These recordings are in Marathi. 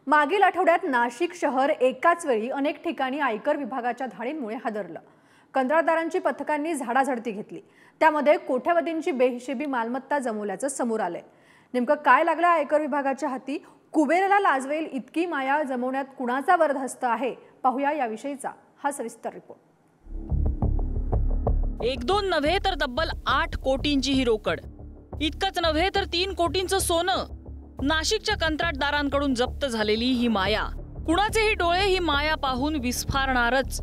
मागील आठवड्यात नाशिक शहर एकाच वेळी अनेक ठिकाणी आयकर विभागाच्या धाडींमुळे हादरलं। कंत्राटदारांची पथकांनी झाडाझडती घेतली, त्यामध्ये कोट्यवधींची बेहिशेबी मालमत्ता जमवल्याचं समोर आलंय। नेमकं काय लागलं आयकर विभागाच्या हाती? कुबेराला लाजवेल इतकी माया जमवण्यात कुणाचा वरदहस्त आहे? पाहूया याविषयीचा हा सविस्तर रिपोर्ट। एक दोन नव्हे तर तब्बल 8 कोटींची ही रोकड, इतकंच नव्हे तर 3 कोटींचं सोनं। नाशिकच्या कंत्राटदारांकडून जप्त झालेली ही माया, कुणाचेही डोळे ही माया पाहून विस्फारणारच।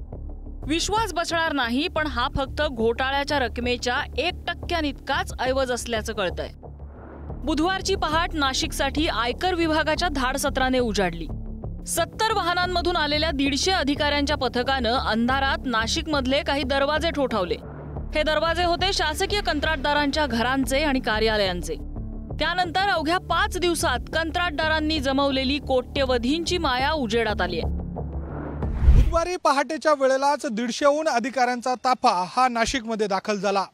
विश्वास बसणार नाही, पण हा फक्त घोटाळ्याच्या रकमेच्या 1% इतकाच ऐवज असल्याचं कळतंय। बुधवारची पहाट नाशिकसाठी आयकर विभागाच्या धाडसत्राने उजाडली। 70 वाहनांमधून आलेल्या 150 अधिकाऱ्यांच्या पथकानं अंधारात नाशिकमधले काही दरवाजे ठोठावले। हे दरवाजे होते शासकीय कंत्राटदारांच्या घरांचे आणि कार्यालयांचे। त्यानंतर अवघ्या 5 दिवसात कंत्राटदारांनी जमवलेली कोट्यवधींची माया उजेडात आली आहे। बुधवारी पहाटेच्या वेळेलाच 150हून अधिकाऱ्यांचा ताफा हा नाशिकमध्ये दाखल झाला।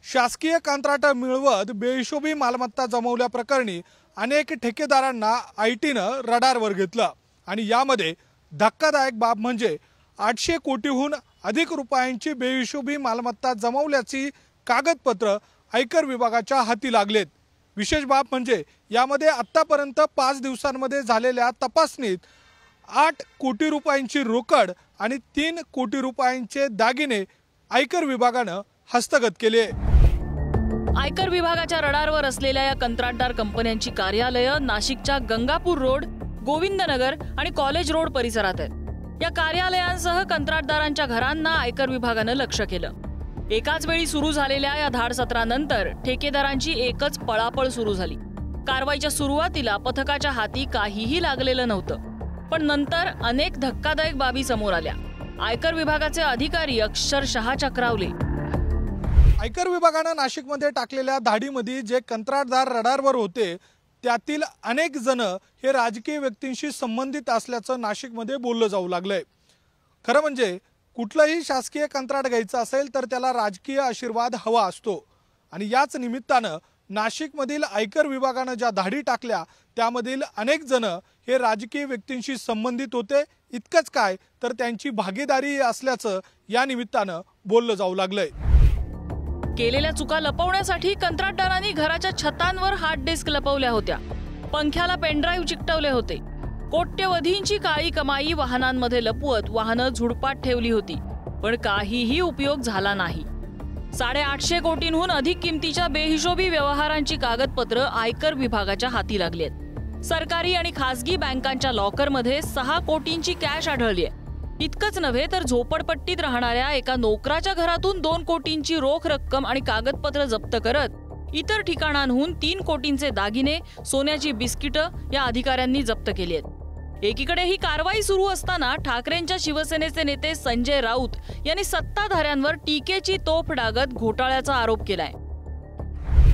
शासकीय कंत्राट मिळवत बेहिशोबी मालमत्ता जमवल्या प्रकरणी अनेक ठेकेदारांना आयटीनं रडारवर घेतलं आणि यामध्ये धक्कादायक बाब म्हणजे 800 कोटीहून अधिक रुपयांची बेहिशोबी मालमत्ता जमवल्याची कागदपत्र आयकर विभागाच्या हाती लागलेत। विशेष बाब म्हणजे यामध्ये आतापर्यंत 5 दिवसांमध्ये झालेल्या तपासणीत 8 कोटी रुपयांची रोकड आणि 3 कोटी रुपयांचे दागिने आयकर विभागानं हस्तगत केले। आयकर विभागाच्या रडारवर असलेल्या या कंत्राटदार कंपन्यांची कार्यालयं नाशिकच्या गंगापूर रोड, गोविंदनगर आणि कॉलेज रोड परिसरात आहेत। या कार्यालयांसह कंत्राटदारांच्या घरांना आयकर विभागानं लक्ष केलं। एकाच वेळी सुरू झालेल्या या धाडसत्रानंतर ठेकेदारांची एकच पळापळ सुरू झाली। कारवाईच्या सुरुवातीला पथकाच्या हाती काहीही लागलेलं नव्हतं, पण नंतर अनेक धक्कादायक बाबी समोर आल्या। आयकर विभागाचे अधिकारी अक्षरशः चक्रावले। आयकर विभागानं नाशिकमध्ये टाकलेल्या धाडीमध्ये जे कंत्राटदार रडारवर होते त्यातील अनेक जण हे राजकीय व्यक्तींशी संबंधित असल्याचं नाशिकमध्ये बोललं जाऊ लागलंय। खरं म्हणजे कुठलंही शासकीय कंत्राट घ्यायचं असेल तर त्याला राजकीय आशीर्वाद हवा असतो आणि याच निमित्तानं नाशिकमधील आयकर विभागानं ज्या धाडी टाकल्या त्यामधील अनेक जण हे राजकीय व्यक्तींशी संबंधित होते। इतकंच काय तर त्यांची भागीदारी असल्याचं या निमित्तानं बोललं जाऊ लागलंय। केलेल्या चुका लपवण्यासाठी कंत्राटदारांनी घराच्या छतांवर हार्ड डिस्क लपवल्या होत्या, पंख्याला पेनड्राईव्ह चिकटवले होते। कोट्यवधींची काळी कमाई वाहनांमध्ये लपवत वाहनं झुडपात ठेवली होती, पण काहीही उपयोग झाला नाही। 850 कोटींहून अधिक किमतीच्या बेहिशोबी व्यवहारांची कागदपत्र आयकर विभागाच्या हाती लागली आहेत। सरकारी आणि खासगी बँकांच्या लॉकरमध्ये 6 कोटींची कॅश आढळली आहे। इतकंच नव्हे तर झोपडपट्टीत राहणाऱ्या एका नोकराच्या घरातून 2 कोटींची रोख रक्कम आणि कागदपत्र जप्त करत इतर ठिकाणांहून 3 कोटींचे दागिने, सोन्याची बिस्किटं या अधिकाऱ्यांनी जप्त केली आहेत। एकीकडे ही कारवाई सुरू असताना ठाकरेंच्या शिवसेनेचे नेते संजय राऊत यांनी सत्ताधाऱ्यांवर टीकेची तोफ डागत घोटाळ्याचा आरोप केलाय।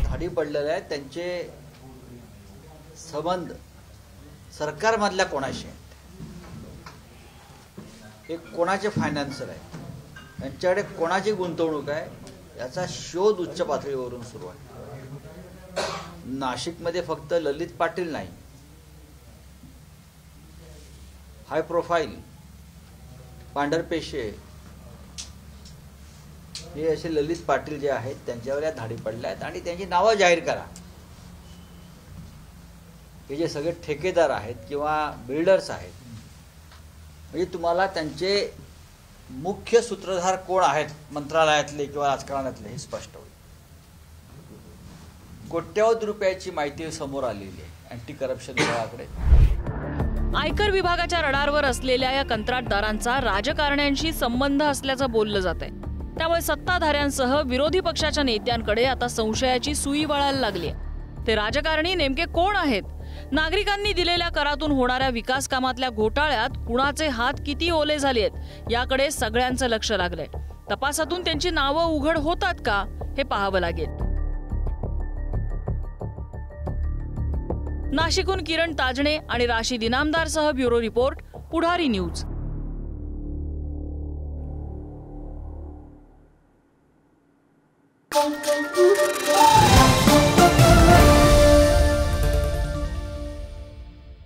धाडी पडलेले आहेत, त्यांचे संबंध सरकारमधल्या कोणाशी आहेत, हे कोणाचे फायनान्सर आहे, त्यांच्याकडे कोणाची गुंतवणूक आहे, याचा शोध उच्च पातळीवरून सुरू आहे। नाशिकमध्ये फक्त ललित पाटील नाही, हाय प्रोफाईल पांढरपेशे हे असे ललित पाटील जे आहेत त्यांच्यावर या धाडी पडल्या आहेत आणि त्यांची नावं जाहीर करा। हे जे सगळे ठेकेदार आहेत किंवा बिल्डर्स आहेत, म्हणजे तुम्हाला त्यांचे मुख्य सूत्रधार कोण आहेत मंत्रालयातले किंवा राजकारणातले हे स्पष्ट होईल। कोट्यवधी रुपयाची माहिती समोर आलेली आहे अँटी करप्शन विभागाकडे। आयकर विभागाच्या रडारवर असलेल्या या कंत्राटदारांचा राजकारण्यांशी संबंध असल्याचं बोललं जातंय। त्यामुळे सत्ताधाऱ्यांसह विरोधी पक्षाच्या नेत्यांकडे आता संशयाची सुई वळायला लागली आहे। ते राजकारणी नेमके कोण आहेत? नागरिकांनी दिलेल्या करातून होणाऱ्या विकास कामातल्या घोटाळ्यात कुणाचे हात किती ओले झालेत याकडे सगळ्यांचं लक्ष लागलंय। तपासातून त्यांची नावं उघड होतात का हे पाहावं लागेल। नाशिकहून किरण ताजणे आणि राशिद इनामदारसह bureau report, Pudhari news. Thank you.